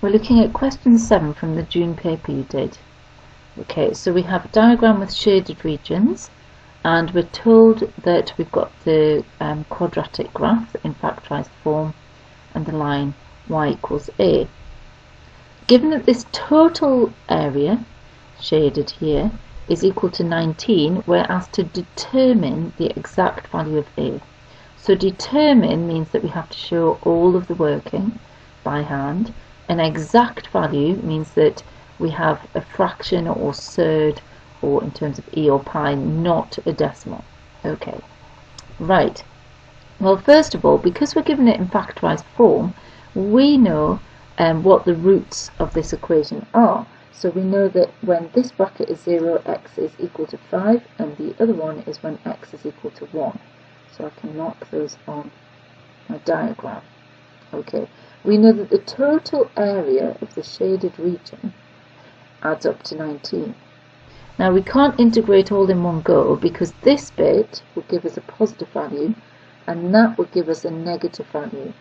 We're looking at question 7 from the June paper you did. Okay, so we have a diagram with shaded regions, and we're told that we've got the quadratic graph in factorized form and the line y equals a. Given that this total area, shaded here, is equal to 19, we're asked to determine the exact value of a. So determine means that we have to show all of the working by hand. An exact value means that we have a fraction or surd, or in terms of e or pi, not a decimal. Okay, right. Well, first of all, because we're given it in factorized form, we know what the roots of this equation are. So we know that when this bracket is 0, x is equal to 5, and the other one is when x is equal to 1. So I can mark those on my diagram. Okay, we know that the total area of the shaded region adds up to 19. Now we can't integrate all in one go, because this bit will give us a positive value and that will give us a negative value.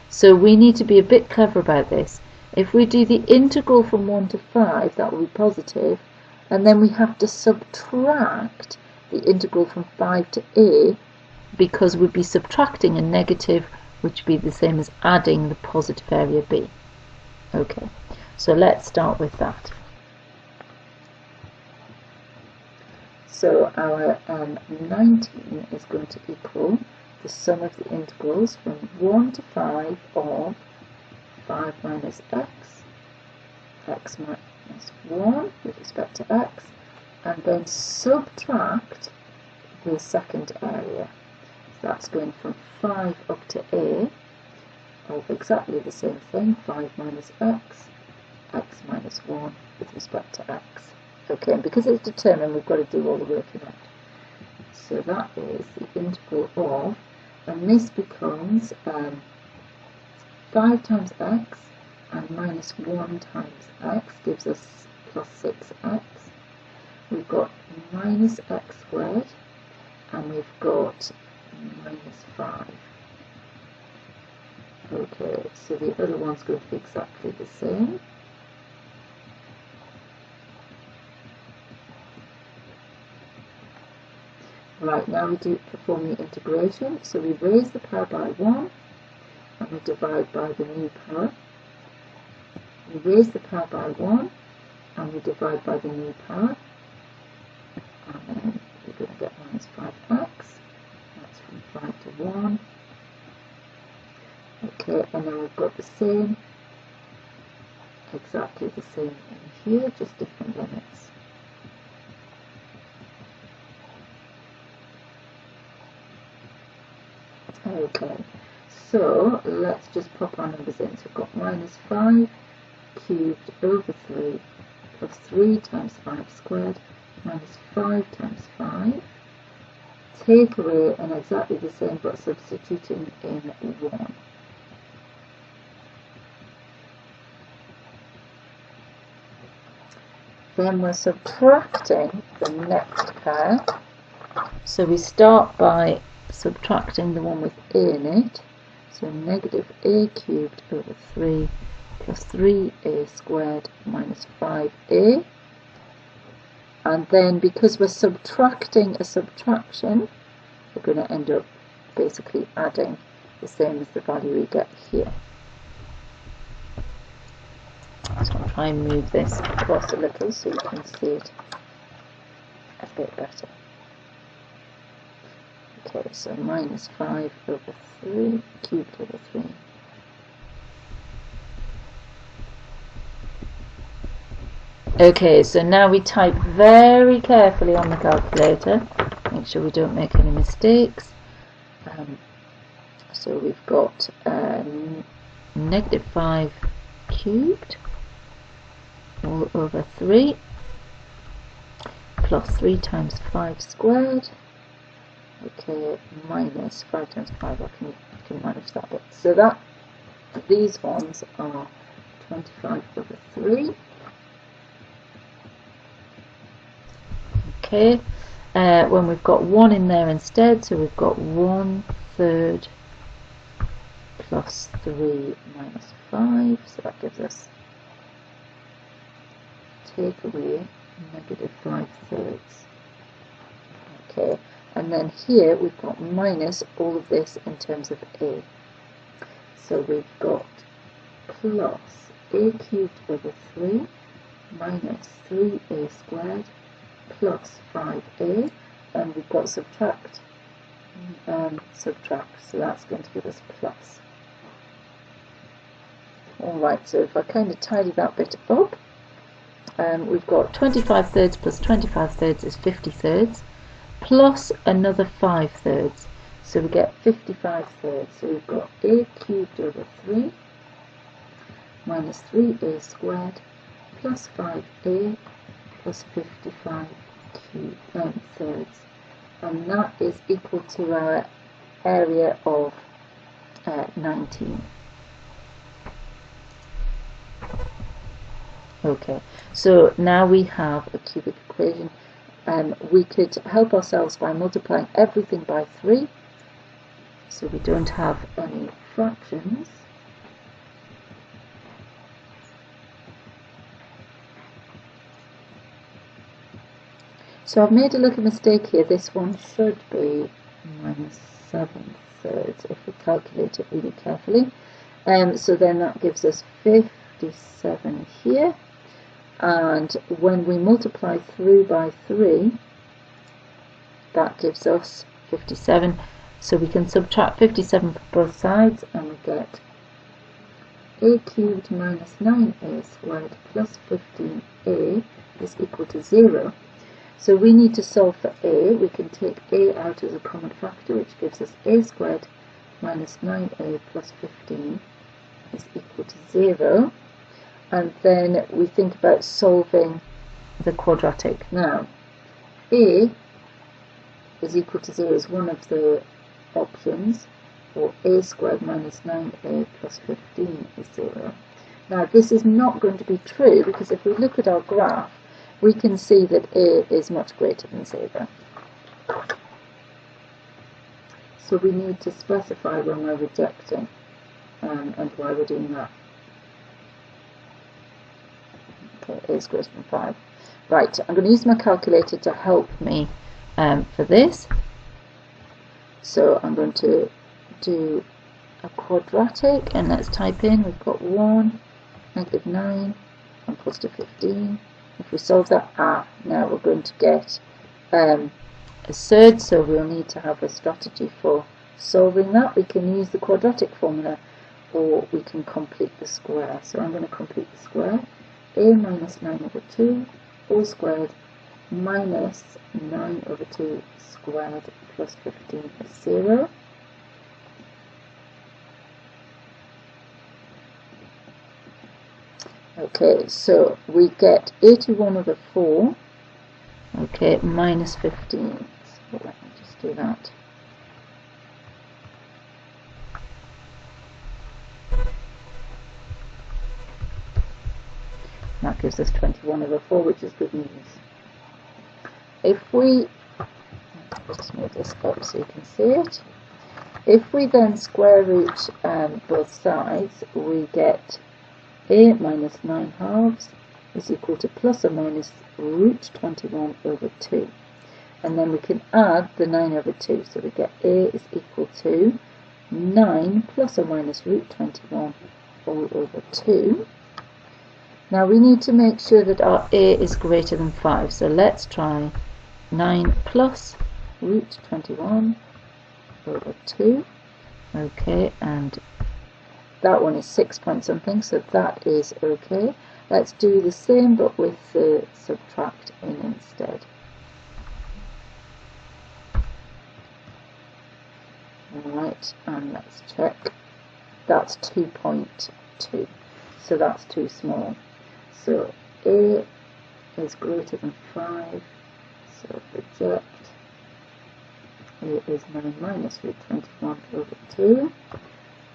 So we need to be a bit clever about this. If we do the integral from 1 to 5, that will be positive, and then we have to subtract the integral from 5 to a, because we'd be subtracting a negative, which would be the same as adding the positive area b. Okay, so let's start with that. So our 19 is going to equal the sum of the integrals from 1 to 5 of 5 minus x minus 1 with respect to x, and then subtract the second area. So that's going from 5 up to a of exactly the same thing, 5 minus x minus 1 with respect to x. Okay, and because it's determined, we've got to do all the working out. So that is the integral of, and this becomes 5 times x and minus 1 times x gives us plus 6x. We've got minus x squared, and we've got minus 5. Okay, so the other one's going to be exactly the same. Right, now we perform the integration. So we raise the power by 1 and we divide by the new power. We raise the power by 1 and we divide by the new power. And then we're going to get minus 5x. That's from 5 to 1. Okay, and then we've got the same, exactly the same in here, just different limits. Okay, so let's just pop our numbers in. So we've got minus 5 cubed over 3 plus 3 times 5 squared minus 5 times 5. Take away and exactly the same, but substituting in 1. Then we're subtracting the next pair. So we start by subtracting the one with a in it. So negative a cubed over 3 plus 3a squared minus 5a. And then because we're subtracting a subtraction, we're going to end up basically adding the same as the value we get here. So I'll try and move this across a little so you can see it a bit better. Okay, so minus 5 over 3 cubed over 3. Okay, so now we type very carefully on the calculator, make sure we don't make any mistakes. So we've got negative 5 cubed all over 3 plus 3 times 5 squared. Okay, minus 5 times 5, I can manage that bit. So that these ones are 25 over 3. Okay, when we've got 1 in there instead, so we've got 1/3 plus 3 minus 5, so that gives us, take away negative 5/3. Okay, and then here we've got minus all of this in terms of a. So we've got plus a cubed over 3 minus 3a squared plus 5a, and we've got subtract, so that's going to give us plus. Alright, so if I kind of tidy that bit up, we've got 25/3 plus 25/3 is 50/3, plus another 5/3, so we get 55/3. So we've got a cubed over 3 minus 3a squared plus 5a plus 55/3, and that is equal to our area of 19. Okay, so now we have a cubic equation. We could help ourselves by multiplying everything by 3, so we don't have any fractions. So I've made a little mistake here. This one should be minus 7/3 if we calculate it really carefully. So then that gives us 57 here. And when we multiply through by 3, that gives us 57. So we can subtract 57 from both sides, and we get a cubed minus 9a squared plus 15a is equal to 0. So we need to solve for a. We can take a out as a common factor, which gives us a squared minus 9a plus 15 is equal to 0. And then we think about solving the quadratic. Now, a is equal to 0 is one of the options, or a squared minus 9a plus 15 is 0. Now, this is not going to be true, because if we look at our graph, we can see that a is much greater than 0. So we need to specify when we're rejecting and why we're doing that. Okay, a is greater than 5. Right, I'm going to use my calculator to help me for this. So I'm going to do a quadratic, and let's type in, we've got 1, negative 9, and positive 15. If we solve that, now we're going to get a surd, so we'll need to have a strategy for solving that. We can use the quadratic formula, or we can complete the square. So I'm going to complete the square. A minus 9 over 2 all squared minus 9 over 2 squared plus 15 is 0. Okay, so we get 81 over 4, okay, minus 15. So let me just do that. That gives us 21 over 4, which is good news. If we, just move this up so you can see it. If we then square root both sides, we get a minus 9 halves is equal to plus or minus root 21 over 2. And then we can add the 9 over 2. So we get a is equal to 9 plus or minus root 21 all over 2. Now we need to make sure that our a is greater than 5. So let's try 9 plus root 21 over 2. Okay, and that one is 6 point something, so that is okay. Let's do the same but with the subtract in instead. Alright, and let's check. That's 2.2, so that's too small. So a is greater than 5, so reject. A is 9 minus root 21 over 2.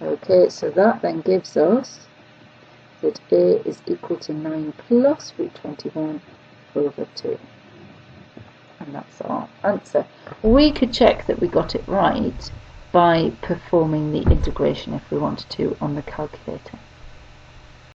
Okay, so that then gives us that a is equal to 9 plus root 21 over 2. And that's our answer. We could check that we got it right by performing the integration if we wanted to on the calculator.